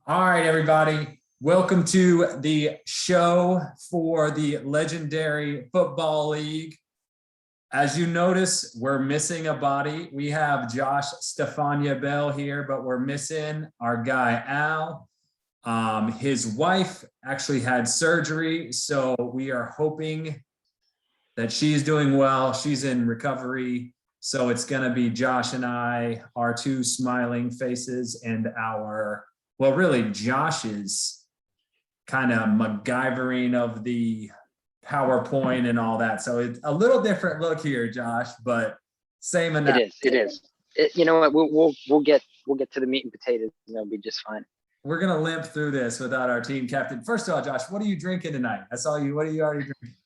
All right, everybody. Welcome to the show for the Legendary Football League. As you notice, we're missing a body. We have Josh Stefania Bell here, but we're missing our guy, Al. His wife actually had surgery, so we are hoping that she's doing well. She's in recovery. So it's going to be Josh and I, our two smiling faces, and well, really, Josh's kind of MacGyvering of the PowerPoint and all that. So it's a little different look here, Josh, but same enough. It is. You know what? We'll get to the meat and potatoes, and it'll be just fine. We're gonna limp through this without our team captain. First of all, Josh, what are you drinking tonight? I saw you. What are you already drinking?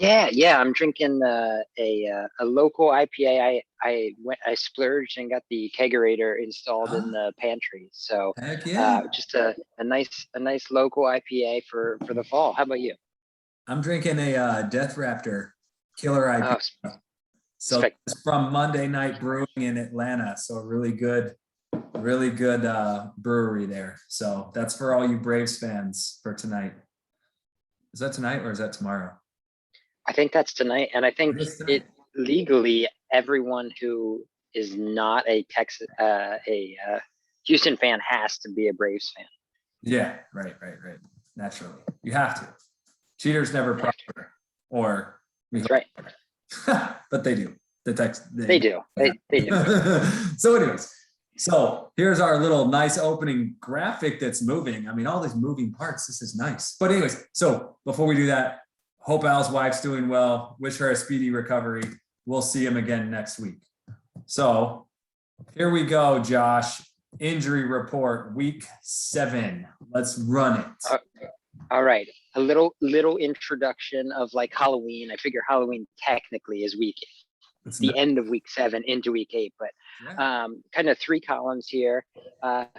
Yeah. I'm drinking a local IPA. I splurged and got the kegerator installed in the pantry. So Heck yeah. just a nice local IPA for the fall. How about you? I'm drinking a Death Raptor Killer IPA. So it's from Monday Night Brewing in Atlanta. So really good brewery there. So that's for all you Braves fans for tonight. Is that tonight or is that tomorrow? I think that's tonight. And I think it legally, everyone who is not a Houston fan has to be a Braves fan. Yeah, right. Naturally, you have to. Cheaters never prosper, or that's right. But they do. They do. So anyways, so here's our little nice opening graphic that's moving. I mean, all these moving parts, this is nice. But anyways, so before we do that, hope Al's wife's doing well. Wish her a speedy recovery. We'll see him again next week. So here we go, Josh. Injury report, week 7. Let's run it. All right. A little introduction of like Halloween. I figure Halloween technically is the end of week 7 into week 8, but kind of 3 columns here. All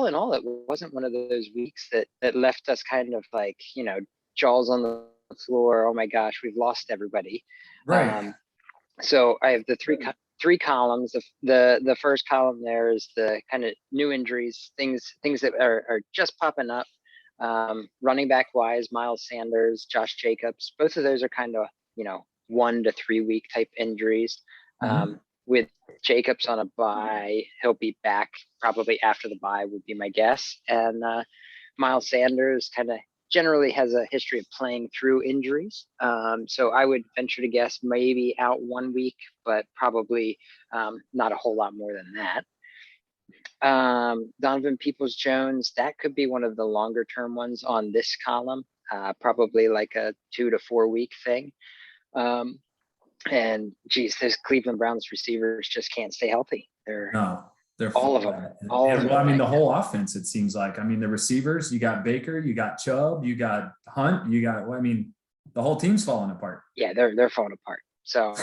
in all, it wasn't one of those weeks that left us kind of like, jaws on the floor. Oh my gosh, we've lost everybody. Right. So I have the three columns. The first column there is the kind of new injuries, things that are just popping up. Running back wise, Miles Sanders, Josh Jacobs, both of those are kind of 1 to 3 week type injuries. With Jacobs on a bye, he'll be back probably after the bye would be my guess. And Miles Sanders kind of generally has a history of playing through injuries. So I would venture to guess maybe out 1 week, but probably not a whole lot more than that. Donovan Peoples-Jones, that could be one of the longer term ones on this column, probably like a 2 to 4 week thing. And geez, those Cleveland Browns receivers just can't stay healthy. They're all of them. I mean, the whole offense, it seems like. I mean, the receivers, you got Baker, you got Chubb, you got Hunt, the whole team's falling apart. Yeah, they're falling apart. So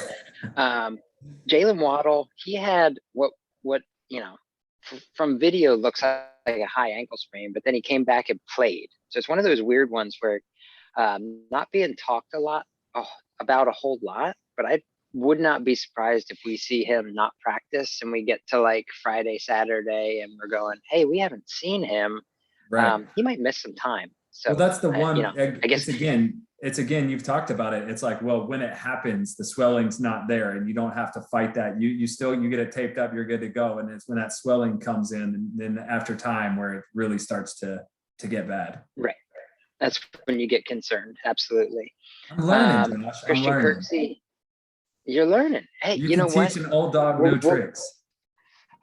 Jalen Waddle, he had what from video looks like a high ankle sprain, but then he came back and played. So it's one of those weird ones where not being talked about a whole lot, but I would not be surprised if we see him not practice and we get to like Friday, Saturday, and we're going, hey, we haven't seen him. Right. He might miss some time. So well, that's the one. I guess it's again, you've talked about it. It's like, well, when it happens, the swelling's not there and you don't have to fight that. You get it taped up, you're good to go. And it's when that swelling comes in and then after time where it really starts to get bad. Right. That's when you get concerned. Absolutely. I'm learning, Josh. Christian Kirksey, you're learning. Hey, you know what? Teach an old dog new tricks.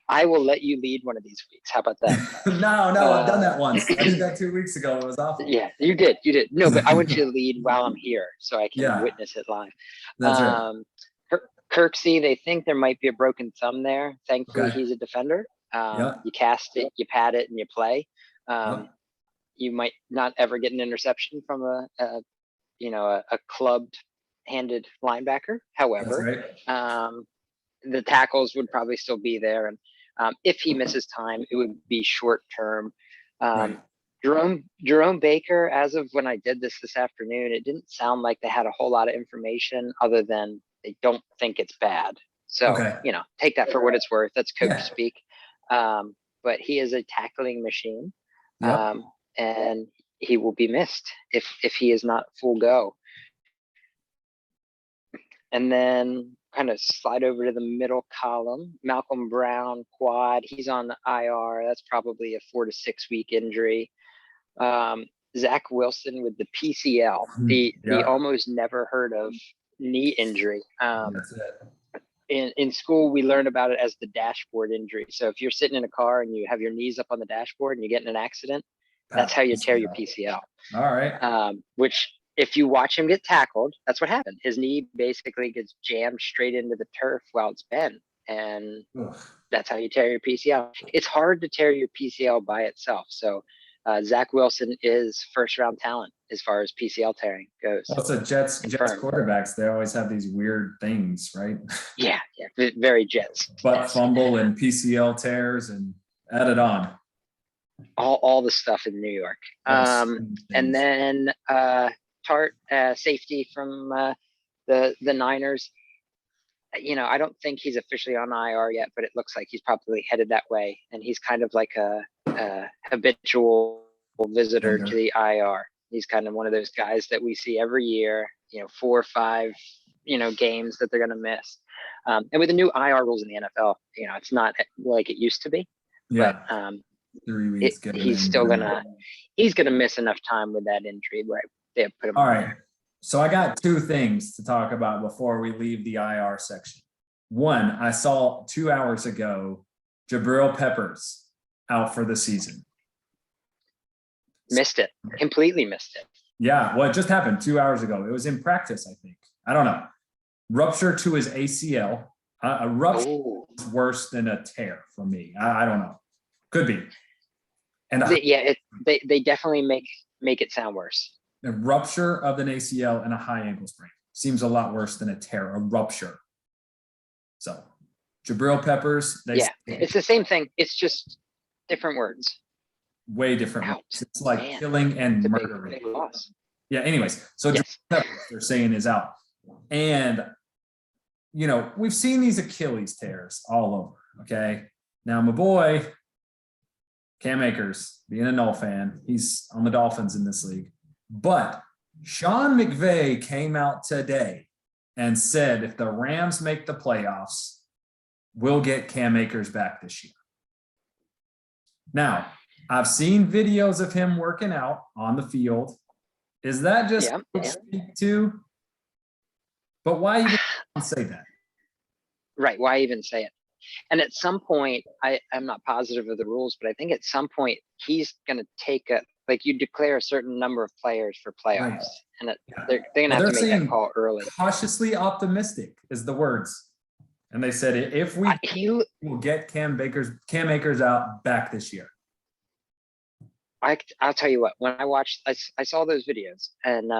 I will let you lead one of these weeks. How about that? No, I've done that once. I did that 2 weeks ago. It was awful. Yeah, you did. No, but I want you to lead while I'm here so I can witness it live. That's right. Kirksey, they think there might be a broken thumb there. Thankfully, he's a defender. You cast it, you pat it, and you play. You might not ever get an interception from a clubbed-handed linebacker. However, the tackles would probably still be there, and if he misses time, it would be short term. Jerome Baker, as of when I did this afternoon, it didn't sound like they had a whole lot of information other than they don't think it's bad. So take that for what it's worth. That's coach speak. but he is a tackling machine. Yep. And he will be missed if he is not full go. And then kind of slide over to the middle column, Malcolm Brown quad, he's on the IR. That's probably a 4 to 6 week injury. Zach Wilson with the PCL, the almost never heard of knee injury. That's it. In school, we learned about it as the dashboard injury. So if you're sitting in a car and you have your knees up on the dashboard and you get in an accident, that's how you tear your PCL. All right. Which, if you watch him get tackled, that's what happened. His knee basically gets jammed straight into the turf while it's bent. And that's how you tear your PCL. It's hard to tear your PCL by itself. So Zach Wilson is first round talent as far as PCL tearing goes. Well, it's a Jets quarterbacks. They always have these weird things, right? Yeah, very Jets. Butt fumble and PCL tears and add it on. All the stuff in New York. And then Tart, safety from the Niners. I don't think he's officially on IR yet, but it looks like he's probably headed that way. And he's kind of like a habitual visitor to the IR. He's kind of one of those guys that we see every year, 4 or 5, games that they're going to miss. And with the new IR rules in the NFL, it's not like it used to be. Yeah. But 3 weeks. He's gonna miss enough time with that injury where they have put him. All right. So I got 2 things to talk about before we leave the IR section. One, I saw 2 hours ago, Jabril Peppers out for the season. Missed it. Completely missed it. Yeah. Well, it just happened 2 hours ago. It was in practice, I think. I don't know. Rupture to his ACL. A rupture is worse than a tear for me. I don't know. Could be. And they definitely make it sound worse. A rupture of an ACL and a high ankle sprain seems a lot worse than a tear, a rupture. So Jabril Peppers. It's the same thing. It's just different words. Way different. Words. It's like killing and murdering. Big loss. Yeah. Anyways, so Jabril Peppers, they're saying, is out. And, we've seen these Achilles tears all over. Okay. Now, my boy, Cam Akers, being a Null fan, he's on the Dolphins in this league. But Sean McVay came out today and said if the Rams make the playoffs, we'll get Cam Akers back this year. Now, I've seen videos of him working out on the field. Is that just speak to? But why even say that? Right. Why even say it? And at some point, I'm not positive of the rules, but I think at some point he's going to take you declare a certain number of players for playoffs, right. And they're going to have to make that call early. Cautiously optimistic is the words. And they said, if we will get Cam Akers out back this year. I'll tell you what, when I saw those videos and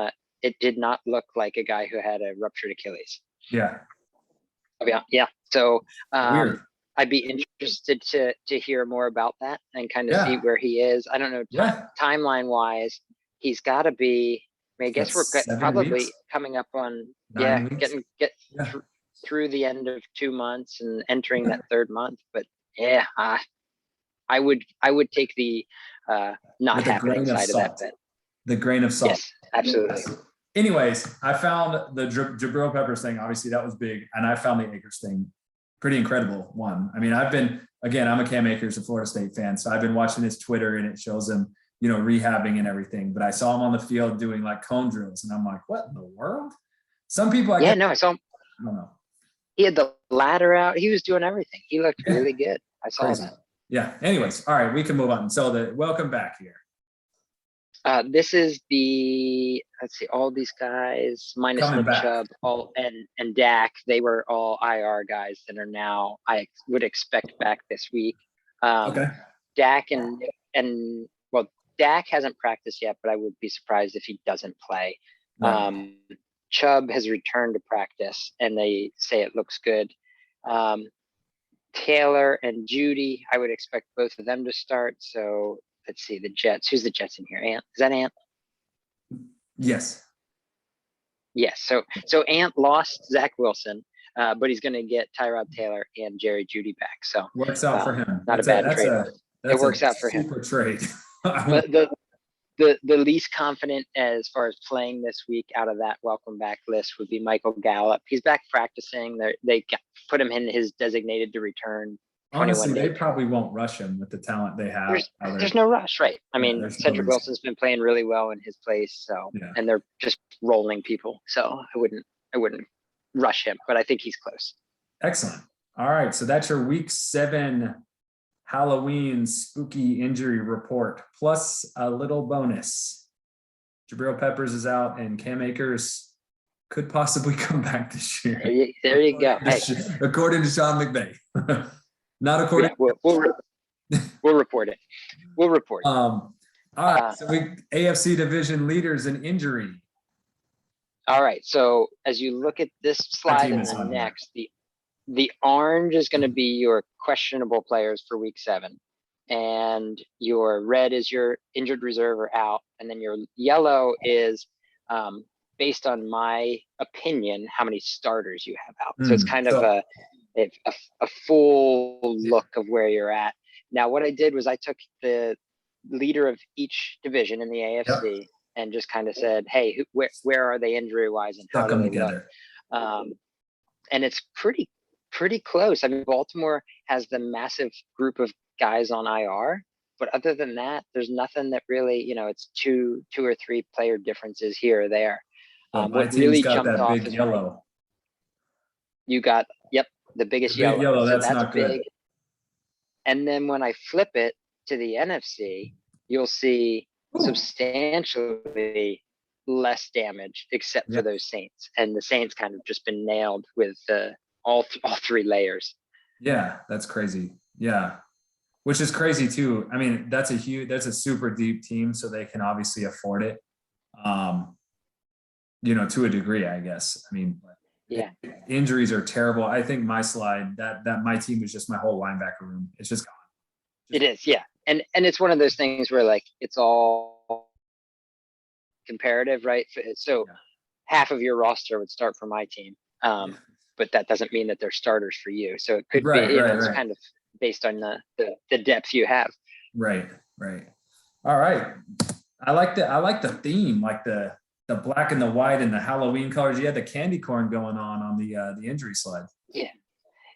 it did not look like a guy who had a ruptured Achilles. Yeah. Yeah. So I'd be interested to hear more about that and kind of see where he is. I don't know, timeline wise, he's got to be. I guess we're probably coming up on 9 weeks. Through the end of 2 months and entering that 3rd month. But I would take the not happening side of that bet. The grain of salt. Yes, absolutely. Anyways, I found the Jabril Peppers thing. Obviously, that was big, and I found the Akers thing pretty incredible. One, I mean, I'm a Cam Akers, a Florida State fan, so I've been watching his Twitter, and it shows him, rehabbing and everything. But I saw him on the field doing like cone drills, and I'm like, what in the world? Some people, I saw him. I don't know. He had the ladder out. He was doing everything. He looked really good. I saw that. Yeah. Anyways, all right, we can move on. So welcome back here. This is all these guys minus Nick Chubb, and Dak. They were all IR guys that are now, I would expect, back this week. Okay. Dak Dak hasn't practiced yet, but I would be surprised if he doesn't play. Right. Chubb has returned to practice, and they say it looks good. Taylor and Judy, I would expect both of them to start. So let's see, the Jets. Who's the Jets in here? Ant? Is that Ant? Yes. Yes. So Ant lost Zach Wilson, but he's going to get Tyrod Taylor and Jerry Judy back. So works out for him. Not a bad trade. It works out for him. Super trade. But the least confident as far as playing this week out of that welcome back list would be Michael Gallup. He's back practicing. They put him in his designated to return. Honestly, they probably won't rush him with the talent they have. There's no rush, right? I mean, Cedric no Wilson's been playing really well in his place, so and they're just rolling people. So I wouldn't rush him, but I think he's close. Excellent. All right, so that's your week 7 Halloween spooky injury report, plus a little bonus. Jabril Peppers is out, and Cam Akers could possibly come back this year. There you go. Hey. According to Sean McVay. Not according. Yeah, we'll report it. We'll report it. All right, so we AFC division leaders in injury. All right, so as you look at this slide and the next, the orange is going to be your questionable players for week 7, and your red is your injured reserve or out, and then your yellow is based on my opinion how many starters you have out. So it's kind of a full look of where you're at. Now, what I did was I took the leader of each division in the AFC and just kind of said, hey, where are they injury wise and how do they look? And it's pretty close. I mean, Baltimore has the massive group of guys on IR, but other than that, there's nothing that really, it's two or three player differences here or there. What really jumped off is yellow. You got, the biggest yellow. So that's not big. Good. And then when I flip it to the NFC, you'll see substantially less damage except for those Saints. And the Saints kind of just been nailed with all 3 layers. Yeah, that's crazy. Yeah. Which is crazy too. I mean, that's a super deep team, so they can obviously afford it. To a degree, I guess. I mean, injuries are terrible. I think my slide that my team is just my whole linebacker room. It's just gone. It is, yeah. And it's one of those things where like it's all comparative, right? So half of your roster would start for my team. But that doesn't mean that they're starters for you. So it could be, it's kind of based on the depth you have. Right. All right. I like the theme, like the black and the white and the Halloween colors. You had the candy corn going on the injury slide.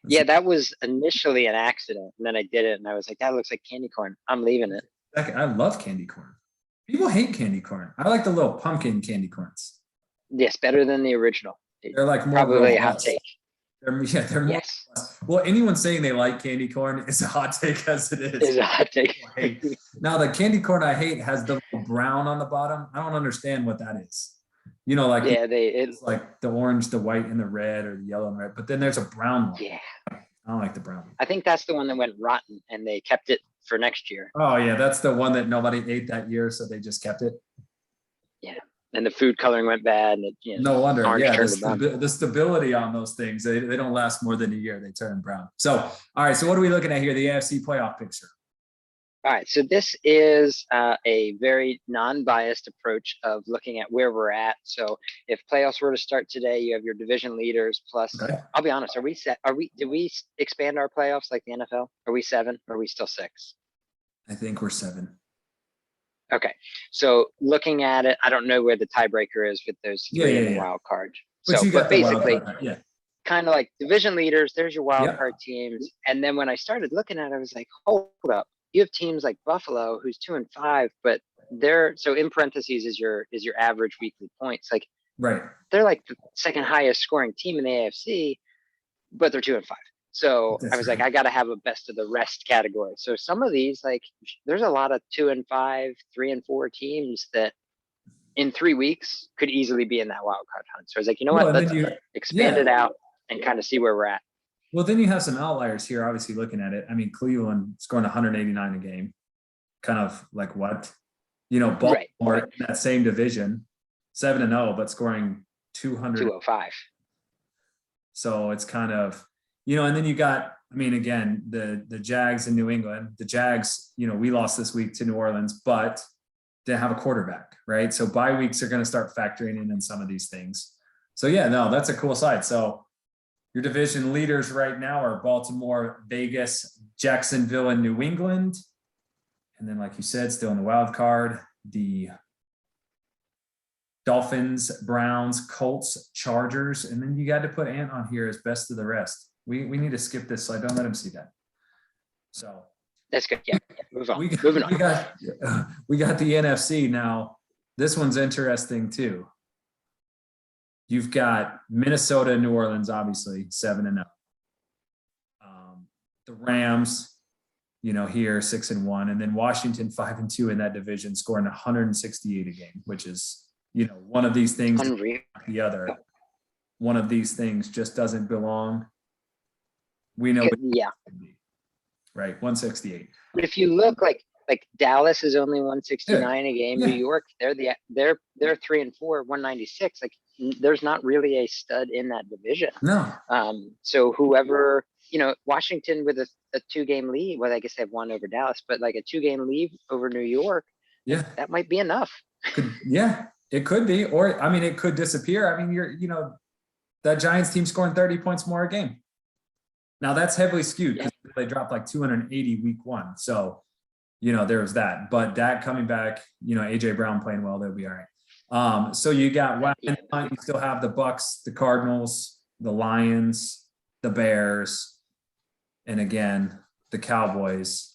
Yeah, that was initially an accident, and then I did it, and I was like, that looks like candy corn. I'm leaving it. I love candy corn. People hate candy corn. I like the little pumpkin candy corns. Yes, better than the original. They're like more probably a hot take. They're more. Yes. Well, anyone saying they like candy corn is a hot take as it is. It's a hot take. Now, the candy corn I hate has the brown on the bottom. I don't understand what that is. It's like the orange, the white, and the red, or the yellow and red. But then there's a brown one. Yeah. I don't like the brown one. I think that's the one that went rotten, and they kept it for next year. Oh yeah, that's the one that nobody ate that year, so they just kept it. Yeah, and the food coloring went bad, and no wonder. Yeah, the stability on those things, they don't last more than a year. They turn brown. So, all right. So what are we looking at here? The AFC playoff picture. All right, so this is a very non-biased approach of looking at where we're at. So if playoffs were to start today, you have your division leaders plus. Okay. I'll be honest. Did we expand our playoffs like the NFL? Are we 7? Or are we still 6? I think we're 7. Okay, so looking at it, I don't know where the tiebreaker is with those 3 in the wild card. But basically, kind of like division leaders. There's your wild card teams, and then when I started looking at it, I was like, hold up. You have teams like Buffalo, who's 2-5, but they're so in parentheses is your average weekly points. Like, they're like the second highest scoring team in the AFC, but they're 2-5. So I was like, I got to have a best of the rest category. So some of these, like, there's a lot of 2-5, 3-4 teams that in 3 weeks could easily be in that wild card hunt. So I was like, let's expand it out and kind of see where we're at. Well, then you have some outliers here, obviously, looking at it. I mean, Cleveland scoring 189 a game. Kind of like what? Baltimore in that same division, 7-0, but scoring 205. So it's kind of, and then you got, I mean, again, the Jags in New England. The Jags, we lost this week to New Orleans, but they have a quarterback, right? So bye weeks are going to start factoring in some of these things. So, that's a cool side. So, your division leaders right now are Baltimore, Vegas, Jacksonville, and New England. And then, like you said, still in the wild card, the Dolphins, Browns, Colts, Chargers, and then you got to put Ant on here as best of the rest. We need to skip this slide. Don't let him see that. So That's good. Yeah. Move on. we got, Moving on. we got the NFC now. This one's interesting too. You've got Minnesota and New Orleans, obviously 7-0. The Rams, here 6-1, and then Washington 5-2 in that division, scoring 168 a game, which is, one of these things, Unreal. the other. One of these things just doesn't belong. We know. Yeah. Right, 168. But if you look like Dallas is only 169 a game. Yeah. New York, they're 3-4, 196. Like there's not really a stud in that division. No. So whoever, Washington with a 2-game lead, well, I guess they have one over Dallas, but like a 2-game lead over New York, Yeah. that might be enough. It could be, or it could disappear. That Giants team scoring 30 points more a game. Now that's heavily skewed because they dropped like 280 week 1. So, there was that. But Dak coming back, AJ Brown playing well, they'll be all right. So you got you still have the Bucks, the Cardinals, the Lions, the Bears, and again the Cowboys.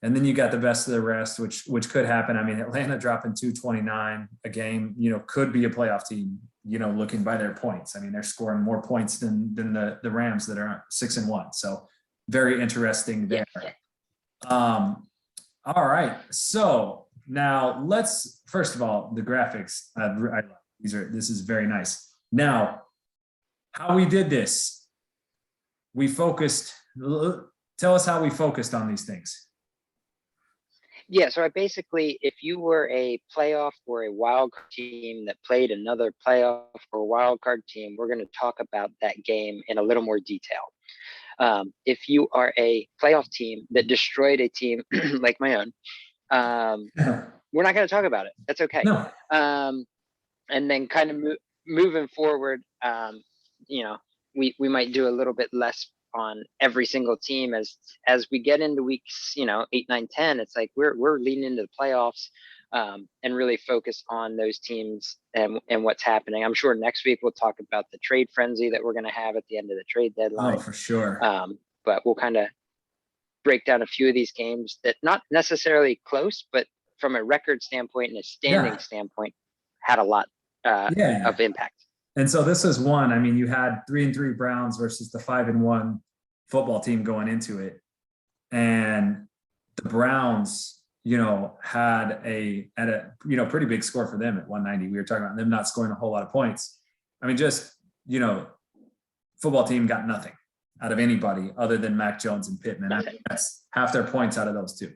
And then you got the best of the rest, which could happen. Atlanta dropping 229 a game, could be a playoff team, looking by their points. They're scoring more points than the Rams that are 6-1. So very interesting there. Yeah. All right. So now let's, first of all, the graphics. This is very nice. Now, how we did this, we focused. Tell us how we focused on these things. Yeah, so if you were a playoff or a wild card team that played another playoff or wild card team, we're going to talk about that game in a little more detail. If you are a playoff team that destroyed a team like my own, we're not going to talk about it. That's okay. No. And then kind of moving forward, we might do a little bit less on every single team as we get into weeks 8, 9, 10. It's like we're leading into the playoffs and really focus on those teams and what's happening. I'm sure next week we'll talk about the trade frenzy that we're going to have at the end of the trade deadline. Oh, for sure. But we'll kind of break down a few of these games that not necessarily close, but from a record standpoint and a standing standpoint had a lot of impact. And so this is one. You had 3-3 Browns versus the 5-1 football team going into it, and the Browns, had a pretty big score for them at 190. We were talking about them not scoring a whole lot of points. Football team got nothing out of anybody other than Mac Jones and Pittman. That's half their points out of those two.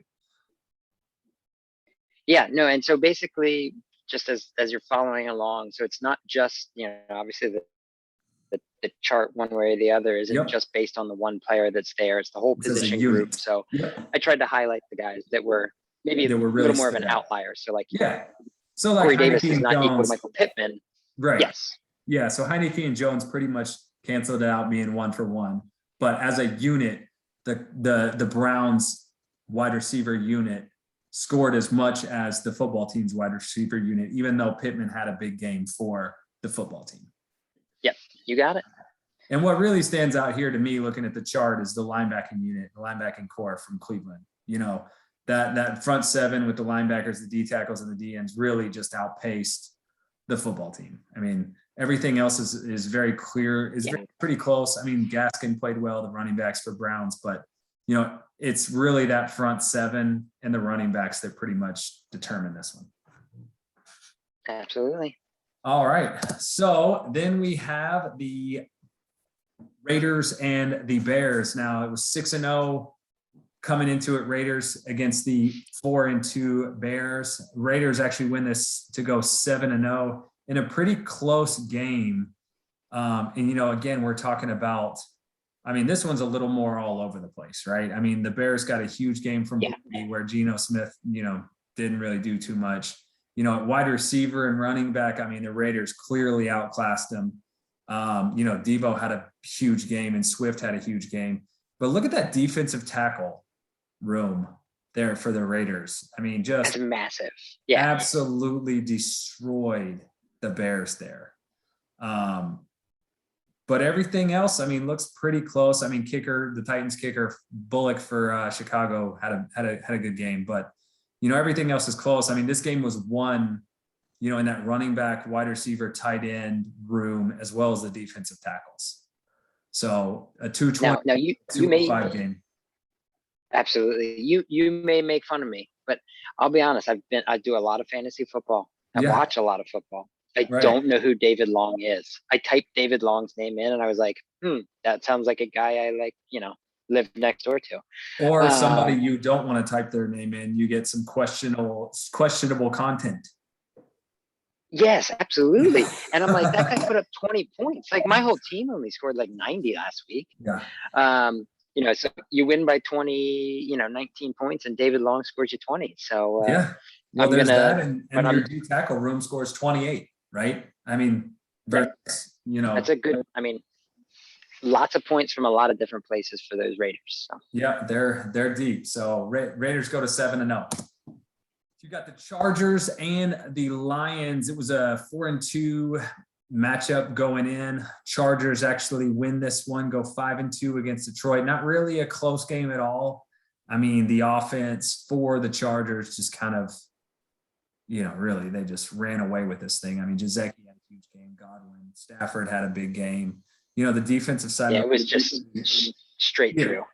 Yeah, no, and so basically, just as you're following along, so it's not just obviously the chart one way or the other isn't just based on the one player that's there. It's the whole position group. So I tried to highlight the guys that were maybe a little more of an outlier. So so Corey Heinicke Davis is not Jones, equal to Michael Pittman. Right. Yes. Yeah. So Heinicke and Jones pretty much canceled it out being 1-for-1. But as a unit, the Browns wide receiver unit scored as much as the football team's wide receiver unit, even though Pittman had a big game for the football team. Yep, you got it. And what really stands out here to me, looking at the chart, is the linebacking unit, the linebacking core from Cleveland. That front seven with the linebackers, the D tackles, and the D ends really just outpaced the football team. Everything else is very clear, pretty close. Gaskin played well, the running backs for Browns, but it's really that front seven and the running backs that pretty much determine this one. Absolutely. All right. So then we have the Raiders and the Bears. Now it was 6-0 coming into it. Raiders against the 4-2 Bears. Raiders actually win this to go 7-0 in a pretty close game. Again, we're talking about, this one's a little more all over the place, right? The Bears got a huge game from Brady where Geno Smith, didn't really do too much. At wide receiver and running back, the Raiders clearly outclassed them. Debo had a huge game and Swift had a huge game. But look at that defensive tackle room. there for the Raiders. I mean, That's just massive. Yeah. absolutely destroyed the Bears there. But everything else, I mean, looks pretty close. I mean, the Titans kicker Bullock for Chicago had a good game, but everything else is close. I mean, this game was won, in that running back, wide receiver, tight end room, as well as the defensive tackles. So a 220 Now you 205 may game. absolutely you may make fun of me, but I'll be honest. I do a lot of fantasy football. I Yeah. watch a lot of football. I Right. don't know who David Long is. I typed David Long's name in and I was like, that sounds like a guy I like, live next door to. Or somebody you don't want to type their name in, you get some questionable content. Yes, absolutely. And I'm like, that guy put up 20 points. Like my whole team only scored like 90 last week. Yeah. So you win by 20, 19 points and David Long scores you 20. So Yeah. Well, I'm there's gonna, that, and your D tackle room scores 28, right? I mean, that's a good, lots of points from a lot of different places for those Raiders. So. Yeah, they're deep. So Raiders go to 7-0. You got the Chargers and the Lions. It was a 4-2 matchup going in. Chargers actually win this one, go 5-2 against Detroit. Not really a close game at all. I mean, the offense for the Chargers just kind of, really, they just ran away with this thing. I mean, Gesicki had a huge game. Godwin, Stafford had a big game. The defensive side. Yeah, it was just straight through.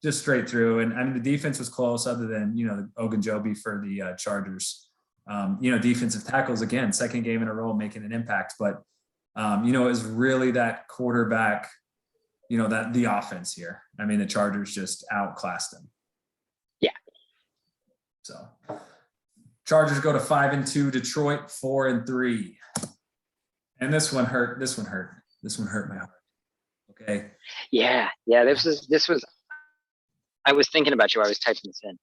Just straight through. And I mean, the defense was close other than, the Ogunjobi for the Chargers. Defensive tackles, again, second game in a row making an impact. But, it was really that quarterback, that the offense here. I mean, the Chargers just outclassed them. Yeah. So Chargers go to 5-2, Detroit 4-3. And this one hurt. This one hurt my heart. Okay. Yeah. This was. I was thinking about you. I was typing this in,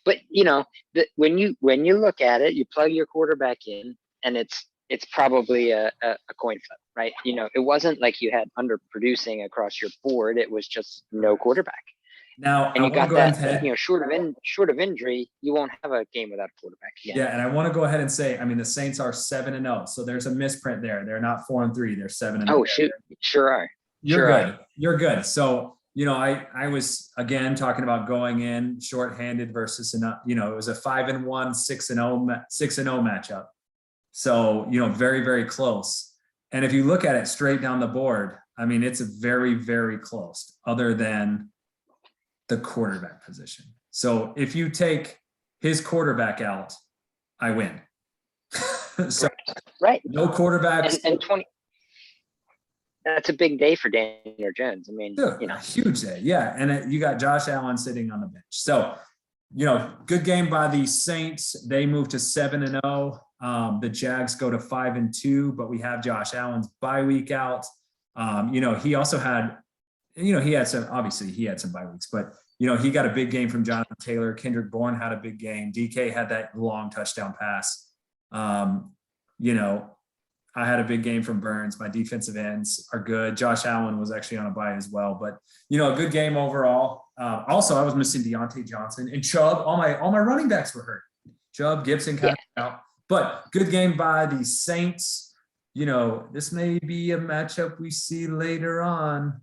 but when you look at it, you plug your quarterback in, and it's probably a coin flip, right? It wasn't like you had underproducing across your board. It was just no quarterback. Now, and you got that. Short of injury, you won't have a game without a quarterback again. Yeah, and I want to go ahead and say, I mean, the Saints are 7-0, so there's a misprint there. They're not 4-3. They're 7-0. Oh shoot, sure are. You're good. You're good. So, I was again talking about going in shorthanded versus, it was a 5-1, 6-0 matchup. So, very, very close. And if you look at it straight down the board, I mean, it's very, very close other than the quarterback position. So if you take his quarterback out, I win. So right. No quarterbacks. And 20. That's a big day for Daniel Jones. I mean, a huge day. Yeah. And you got Josh Allen sitting on the bench. So, good game by the Saints. They move to 7-0. The Jags go to 5-2, but we have Josh Allen's bye week out. He also had, he had some bye weeks, but he got a big game from Jonathan Taylor. Kendrick Bourne had a big game. DK had that long touchdown pass. I had a big game from Burns. My defensive ends are good. Josh Allen was actually on a bye as well, but a good game overall. Also, I was missing Deontay Johnson and Chubb. All my running backs were hurt. Chubb, Gibson kind of out, but good game by the Saints. This may be a matchup we see later on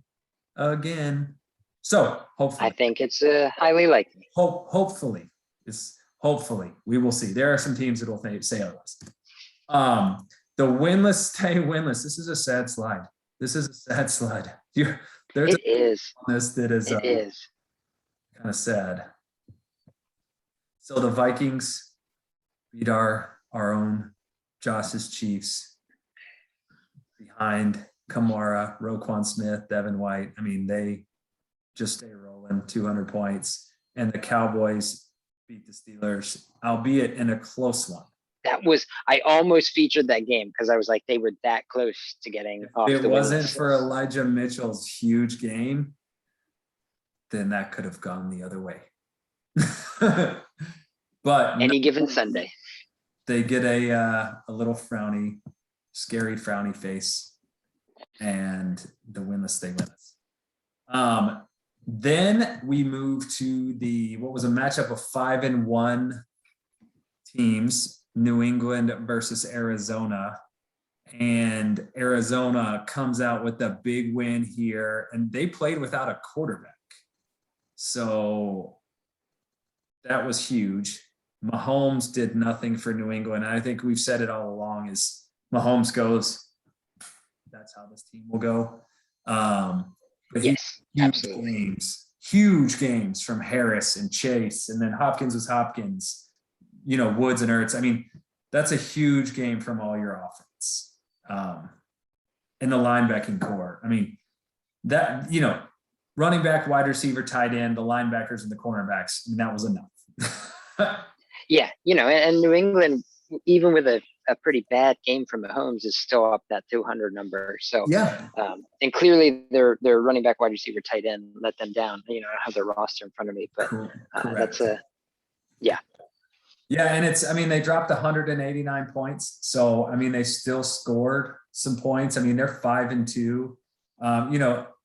again. So hopefully, I think it's highly likely. Hopefully we will see. There are some teams that will say otherwise. The winless stay winless. This is a sad slide. There's it is. This that is. It is kind of sad. So the Vikings beat our own Josh's Chiefs behind Kamara, Roquan Smith, Devin White. I mean, they just stay rolling, 200 points. And the Cowboys beat the Steelers, albeit in a close one. I almost featured that game because I was like, they were that close to getting off the win list. If it wasn't for Elijah Mitchell's huge game, then that could have gone the other way. But any given Sunday, they get a little scary frowny face, and the winless stay winless. Then we move to what was a matchup of 5-1 teams, New England versus Arizona. And Arizona comes out with a big win here, and they played without a quarterback. So that was huge. Mahomes did nothing for New England. And I think we've said it all along is Mahomes goes, that's how this team will go. But Yes, absolutely. huge games from Harris and Chase, and then Hopkins was Hopkins, Woods and Ertz. I mean, that's a huge game from all your offense. In the linebacking core. I mean, that, running back, wide receiver, tight end, the linebackers and the cornerbacks, I mean, that was enough. Yeah, and New England, even with a pretty bad game from Mahomes, is still up that 200 number. So Yeah. And clearly their running back, wide receiver, tight end let them down. I don't have their roster in front of me, but Correct. Yeah. Yeah, and they dropped 189 points. So, they still scored some points. They're 5-2.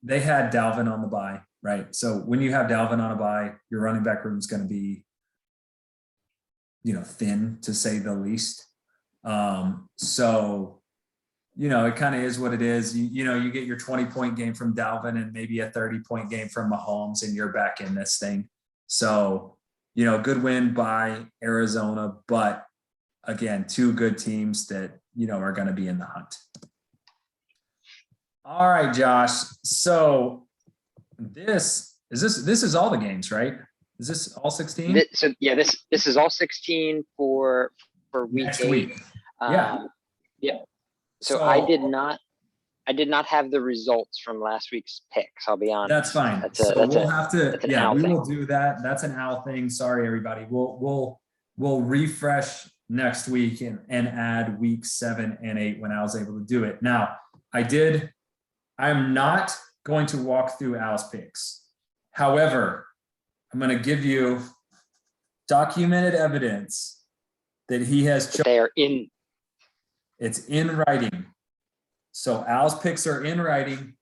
They had Dalvin on the bye, right? So when you have Dalvin on a bye, your running back room is going to be, thin to say the least. So, it kind of is what it is. You get your 20-point game from Dalvin and maybe a 30-point game from Mahomes, and you're back in this thing. So, good win by Arizona, but again, two good teams that, are going to be in the hunt. All right, Josh. So this is all the games, right? Is this all 16? So yeah, this is all 16 for week Next 8. week. Yeah. Yeah. So I did not have the results from last week's picks. I'll be honest. That's fine. We will do that. That's an Al thing. Sorry, everybody. We'll refresh next week and add week 7 and 8 when I was able to do it. Now, I'm not going to walk through Al's picks. However, I'm going to give you documented evidence that he has chosen. They are in. It's in writing. So Al's picks are in writing.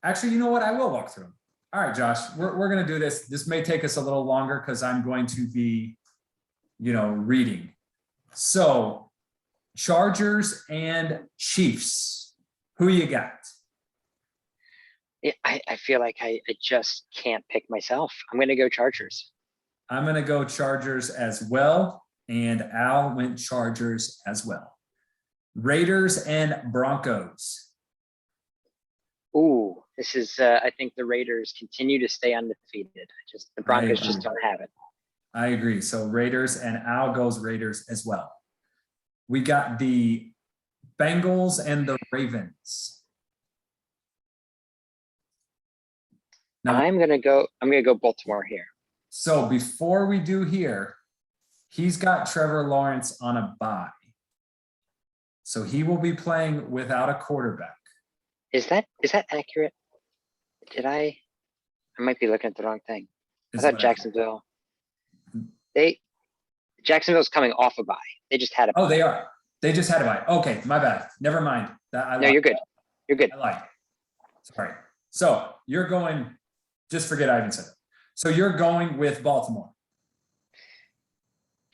Actually, you know what? I will walk through them. All right, Josh, we're going to do this. This may take us a little longer because I'm going to be, reading. So Chargers and Chiefs, who you got? I feel like I just can't pick myself. I'm going to go Chargers. I'm going to go Chargers as well. And Al went Chargers as well. Raiders and Broncos. Ooh, this is, I think the Raiders continue to stay undefeated. The Broncos just don't have it. I agree. So Raiders, and Al goes Raiders as well. We got the Bengals and the Ravens. Now, I'm gonna go Baltimore here. So before we do here, he's got Trevor Lawrence on a bye. So he will be playing without a quarterback. Is that accurate? I might be looking at the wrong thing. I thought Jacksonville's coming off a bye. They just had a bye. Oh, they are. They just had a bye. Okay, my bad. Never mind. No, you're good. You're good. I lied. Sorry. So you're going, just forget I even said it. So you're going with Baltimore.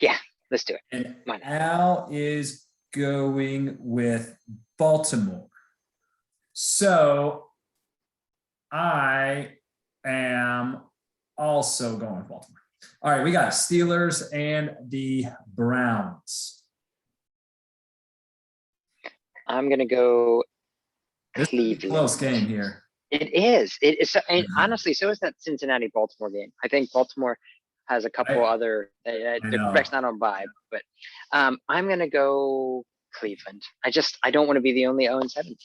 Yeah, let's do it. And Al is going with Baltimore. So I am also going with Baltimore. All right, we got Steelers and the Browns. I'm going to go Cleveland. This is a close game here. It is. It is. And honestly, so is that Cincinnati-Baltimore game. I think Baltimore has a couple other, the quarterback's not on bye, but I'm going to go Cleveland. I don't want to be the only 0-17.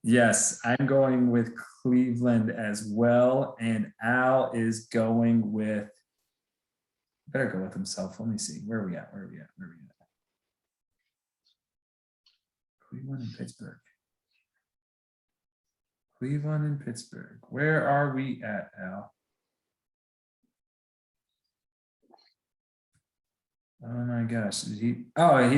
Yes, I'm going with Cleveland as well. And Al is going with, better go with himself. Let me see. Where are we at? Cleveland and Pittsburgh. Cleveland and Pittsburgh. Where are we at, Al? Oh my gosh. He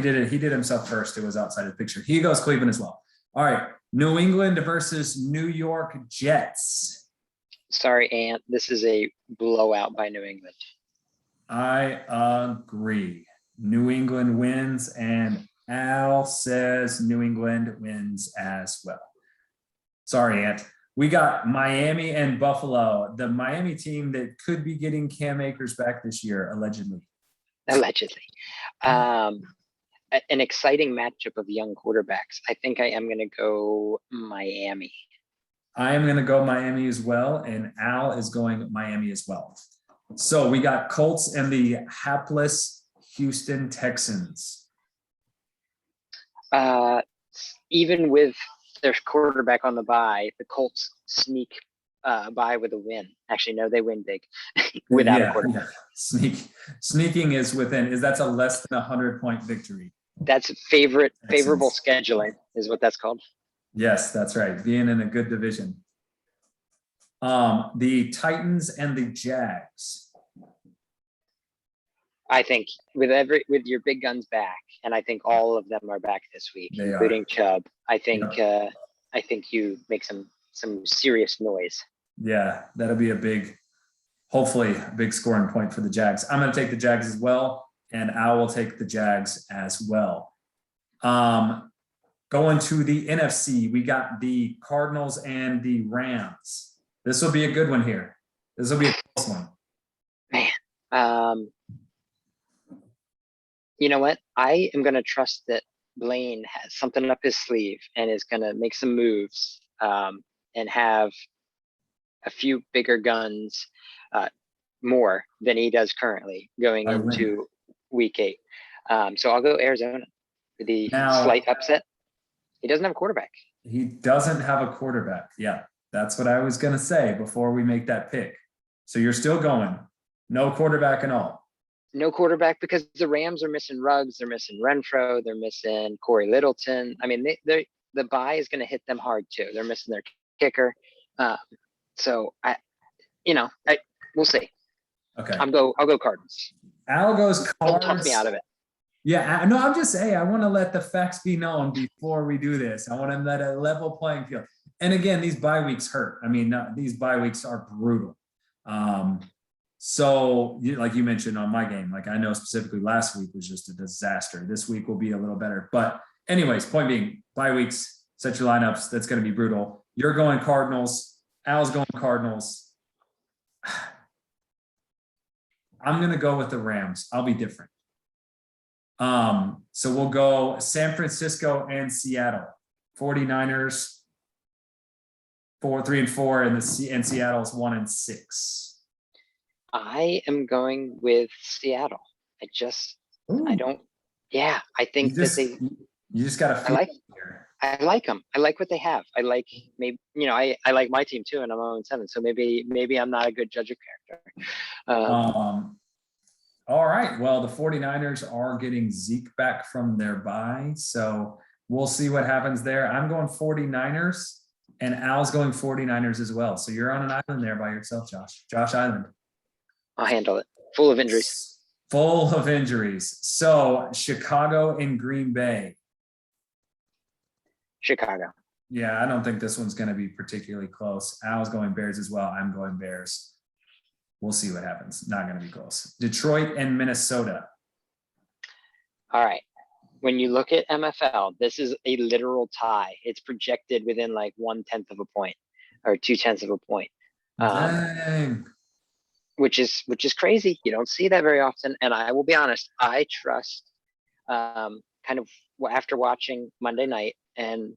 did it. He did himself first. It was outside of the picture. He goes Cleveland as well. All right. New England versus New York Jets. Sorry, Ant, this is a blowout by New England. I agree. New England wins, and Al says New England wins as well. Sorry, Ant. We got Miami and Buffalo, the Miami team that could be getting Cam Akers back this year, allegedly. Allegedly. An exciting matchup of young quarterbacks. I think I am going to go Miami. I am going to go Miami as well, and Al is going Miami as well. So we got Colts and the hapless Houston Texans. Even with their quarterback on the bye, the Colts sneak by with a win. Actually, no, they win big without a quarterback. Yeah. Sneaking is that's a less than 100-point victory. That's favorable scheduling is what that's called. Yes, that's right. Being in a good division. The Titans and the Jags. I think with your big guns back, and I think all of them are back this week, including Chubb. I think you make some serious noise. Yeah, that'll be hopefully a big scoring point for the Jags. I'm going to take the Jags as well, and I will take the Jags as well. Going to the NFC, we got the Cardinals and the Rams. This will be a good one here. This will be a close one. Man, you know what? I am going to trust that Blaine has something up his sleeve and is going to make some moves and have a few bigger guns more than he does currently going into week 8. So I'll go Arizona for the slight upset. He doesn't have a quarterback. He doesn't have a quarterback. Yeah, that's what I was going to say before we make that pick. So you're still going. No quarterback at all. No quarterback because the Rams are missing Ruggs. They're missing Renfro. They're missing Corey Littleton. I mean, the bye is going to hit them hard too. They're missing their kicker. So we'll see. Okay. I'll go Cardinals. Al goes Cards. Don't talk me out of it. Yeah, no, I'm just saying, I want to let the facts be known before we do this. I want to let a level playing field. And again, these bye weeks hurt. I mean, these bye weeks are brutal. So like you mentioned on my game, like I know specifically last week was just a disaster. This week will be a little better. But anyways, point being, bye weeks, set your lineups. That's going to be brutal. You're going Cardinals. Al's going Cardinals. I'm going to go with the Rams. I'll be different. So we'll go San Francisco and Seattle. 49ers 3-4 and Seattle's 1-6. I am going with Seattle. I think you just got to I like them. I like what they have. I like I like my team too, and I'm 0-7. So maybe I'm not a good judge of character. All right. Well, the 49ers are getting Zeke back from their bye. So we'll see what happens there. I'm going 49ers and Al's going 49ers as well. So you're on an island there by yourself, Josh. Josh Island. I'll handle it. Full of injuries. Full of injuries. So Chicago and Green Bay. Chicago. Yeah, I don't think this one's going to be particularly close. Al's going Bears as well. I'm going Bears. We'll see what happens. Not going to be close. Detroit and Minnesota. All right. When you look at MFL, this is a literal tie. It's projected within like 1/10 of a point or 2/10 of a point. Dang. Which is crazy. You don't see that very often. And I will be honest, I trust kind of after watching Monday night and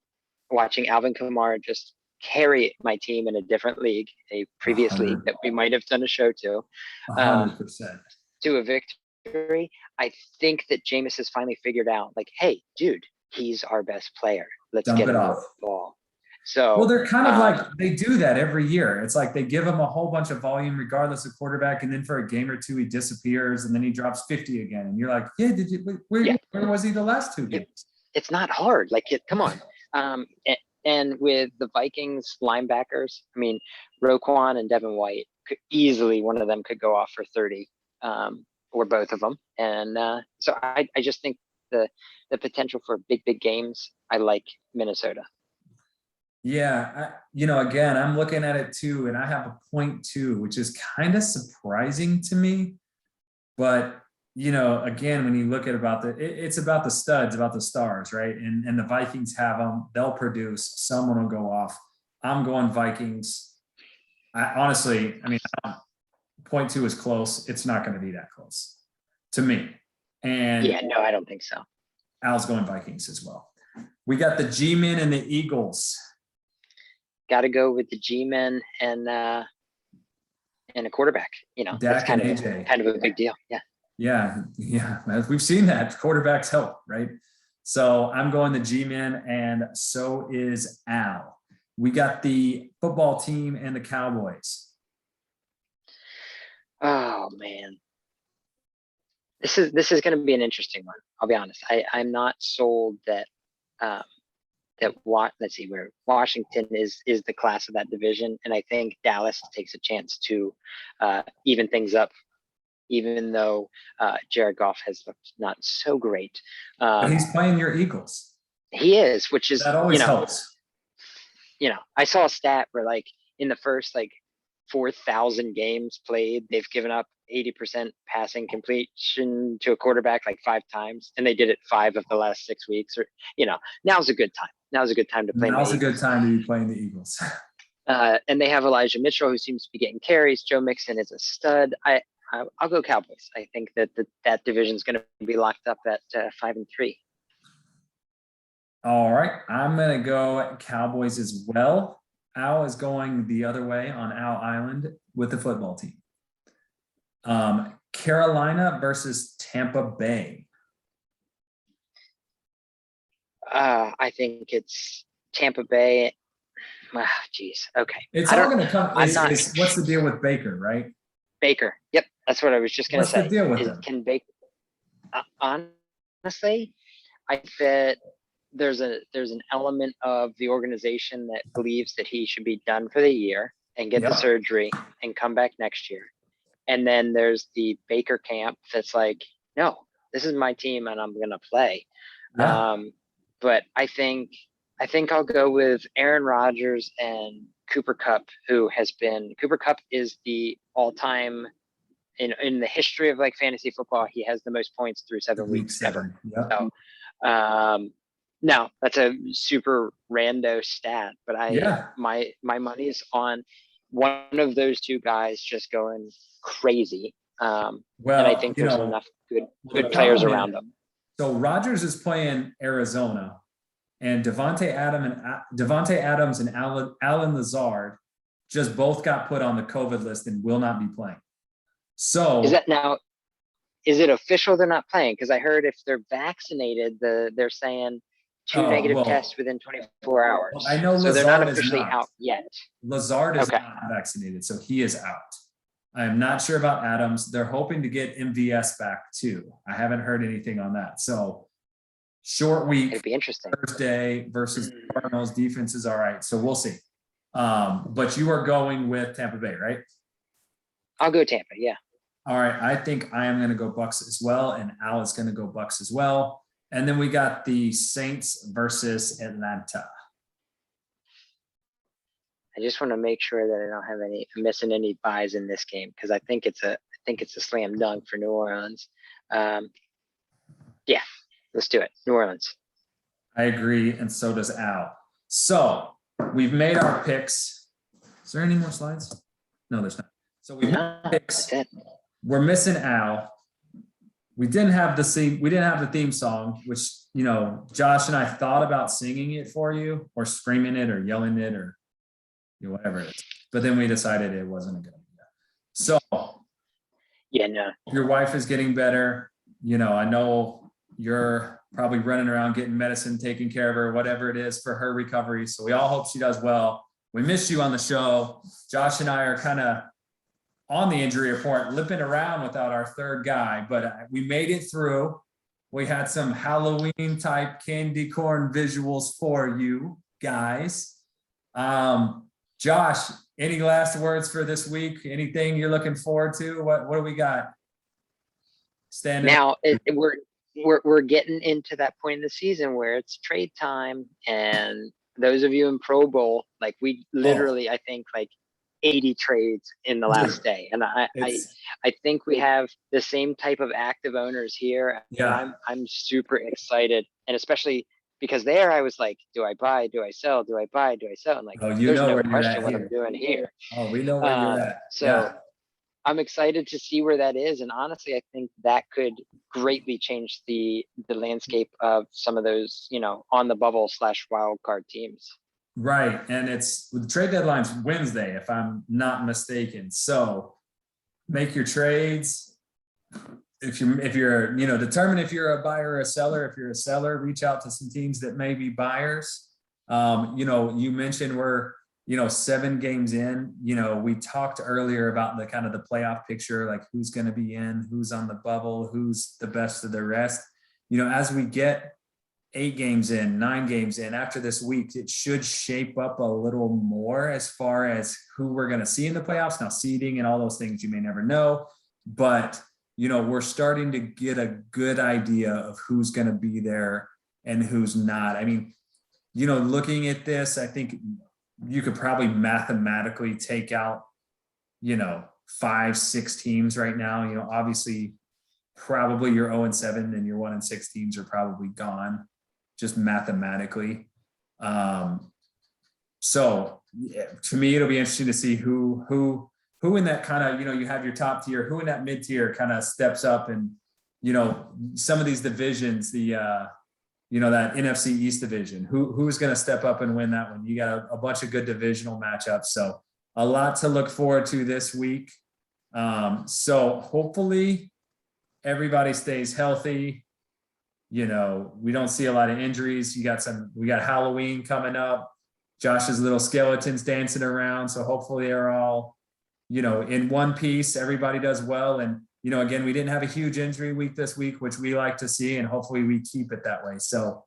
watching Alvin Kamara just carry my team in a different league, a previous 100. League that we might have done a show to, 100%. To a victory. I think that Jameis has finally figured out, like, hey, dude, he's our best player. Let's get him off the ball. So, well, they're kind of like, they do that every year. It's like they give him a whole bunch of volume regardless of quarterback. And then for a game or two, he disappears and then he drops 50 again. And you're like, yeah, where was he the last 2 games? It's not hard. Like, come on. And with the Vikings linebackers, I mean, Roquan and Devin White one of them could go off for 30, or both of them. And so I just think the potential for big games, I like Minnesota. Yeah, again, I'm looking at it too, and I have a 0.2, which is kind of surprising to me. But again, when you look at it's about the studs, about the stars, right? And the Vikings have them; they'll produce. Someone will go off. I'm going Vikings. Honestly, 0.2 is close. It's not going to be that close to me. And Yeah, no, I don't think so. Al's going Vikings as well. We got the G-Men and the Eagles. Got to go with the G-men and a quarterback. That's Dak and AJ. kind of a big deal. Yeah. Yeah. We've seen that quarterbacks help, right? So I'm going the G-Men, and so is Al. We got the football team and the Cowboys. Oh man, this is going to be an interesting one. I'll be honest. I'm not sold that let's see, where Washington is the class of that division, and I think Dallas takes a chance to even things up, even though Jared Goff has looked not so great. But he's playing your Eagles. He is, which is that always helps. I saw a stat where like in the first 4,000 games played, they've given up 80% passing completion to a quarterback like 5 times, and they did it 5 of the last 6 weeks. Or now's a good time. Now's a good time to play. Now's a good time to be playing the Eagles. And they have Elijah Mitchell, who seems to be getting carries. Joe Mixon is a stud. I'll go Cowboys. I think that division is going to be locked up at 5-3. All right, I'm going to go Cowboys as well. Al is going the other way on Al Island with the football team. Carolina versus Tampa Bay. I think it's Tampa Bay. Geez. Okay. It's all going to come. What's the deal with Baker, right? Baker. Yep. That's what I was just going to say. What's the deal with him? Can Baker? Honestly, I think that there's an element of the organization that believes that he should be done for the year and get the surgery and come back next year. And then there's the Baker camp that's like, no, this is my team and I'm going to play. Yeah. But I think I'll go with Aaron Rodgers and Cooper Kupp, Cooper Kupp is the all-time in the history of fantasy football. He has the most points through 7 weeks ever. Yep. So, no, that's a super rando stat, but my money is on one of those two guys just going crazy. And I think there's enough good players around them. So Rodgers is playing Arizona, and Devontae Adams and Alan Lazard just both got put on the COVID list and will not be playing. So is it official they're not playing? Because I heard if they're vaccinated, they're saying 2 negative tests within 24 hours. Well, I know so Lazard they're not officially out yet. Lazard is not vaccinated, so he is out. I am not sure about Adams. They're hoping to get MVS back too. I haven't heard anything on that. So short week. It'd be interesting. Thursday versus Cardinals. Defense is all right. So we'll see. But you are going with Tampa Bay, right? I'll go Tampa, yeah. All right. I think I am going to go Bucks as well, and Al is going to go Bucks as well. And then we got the Saints versus Atlanta. I just want to make sure that I don't have missing any buys in this game, because I think it's a slam dunk for New Orleans. Yeah, let's do it. New Orleans. I agree, and so does Al. So we've made our picks. Is there any more slides? No, there's not. So we made picks. We're missing Al. We didn't have the theme song, which Josh and I thought about singing it for you, or screaming it, or yelling it, or whatever it is. But then we decided it wasn't a good idea. So yeah, no. Your wife is getting better. I know you're probably running around getting medicine, taking care of her, whatever it is for her recovery. So we all hope she does well. We missed you on the show. Josh and I are kind of on the injury report, limping around without our third guy, but we made it through. We had some Halloween type candy corn visuals for you guys. Josh, any last words for this week? Anything you're looking forward to? What do we got? Now we're getting into that point in the season where it's trade time, and those of you in Pro Bowl, like we literally, I think like 80 trades in the last day. And It's I think we have the same type of active owners here. And yeah. I'm super excited. And especially because there I was like, do I buy, do I sell, do I buy, do I sell? And like, Oh, you there's know no where you're question at what I'm here. doing here. Oh, we know where you're at. So Yeah. I'm excited to see where that is. And honestly, I think that could greatly change the landscape of some of those, you know, on the bubble / wild card teams. Right. And the trade deadline's Wednesday, if I'm not mistaken. So make your trades. If you're, you know, determine if you're a buyer or a seller. If you're a seller, reach out to some teams that may be buyers. You know, you mentioned we're, you know, 7 games in. You know, we talked earlier about the kind of the playoff picture, like who's going to be in, who's on the bubble, who's the best of the rest. You know, as we get 8 games in, 9 games in after this week, it should shape up a little more as far as who we're going to see in the playoffs. Now, seeding and all those things you may never know, but you know, we're starting to get a good idea of who's going to be there and who's not. I mean, you know, looking at this, I think you could probably mathematically take out, you know, 5, 6 teams right now. You know, obviously, probably your 0-7 and your 1-6 teams are probably gone, just mathematically. So yeah, to me, it'll be interesting to see who in that kind of, you know, you have your top tier, who in that mid tier kind of steps up. And, you know, some of these divisions, the you know, that NFC East division, who's going to step up and win that one? You got a bunch of good divisional matchups. So a lot to look forward to this week. So hopefully everybody stays healthy. You know, we don't see a lot of injuries. We got Halloween coming up. Josh's little skeletons dancing around. So hopefully they're all, you know, in one piece. Everybody does well. And, you know, again, we didn't have a huge injury week this week, which we like to see, and hopefully we keep it that way. So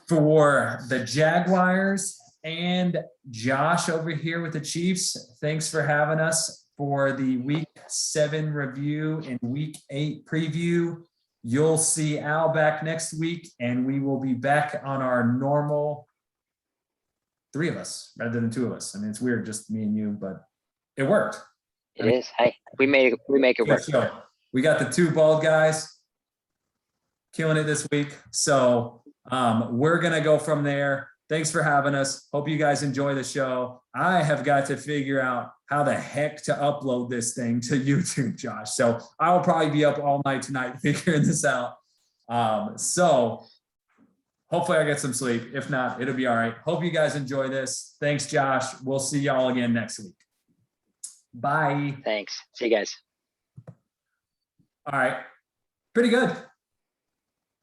for the Jaguars and Josh over here with the Chiefs, thanks for having us for the week 7 review and week 8 preview. You'll see Al back next week, and we will be back on our normal 3 of us rather than 2 of us. I mean, it's weird, just me and you, but it worked. It is. Hey, we make it work. So we got the 2 bald guys killing it this week. So we're going to go from there. Thanks for having us. Hope you guys enjoy the show. I have got to figure out how the heck to upload this thing to YouTube, Josh. So I will probably be up all night tonight figuring this out. So hopefully I get some sleep. If not, it'll be all right. Hope you guys enjoy this. Thanks, Josh. We'll see y'all again next week. Bye. Thanks. See you guys. All right. Pretty good.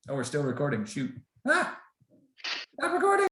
Oh, we're still recording. Shoot. Stop recording.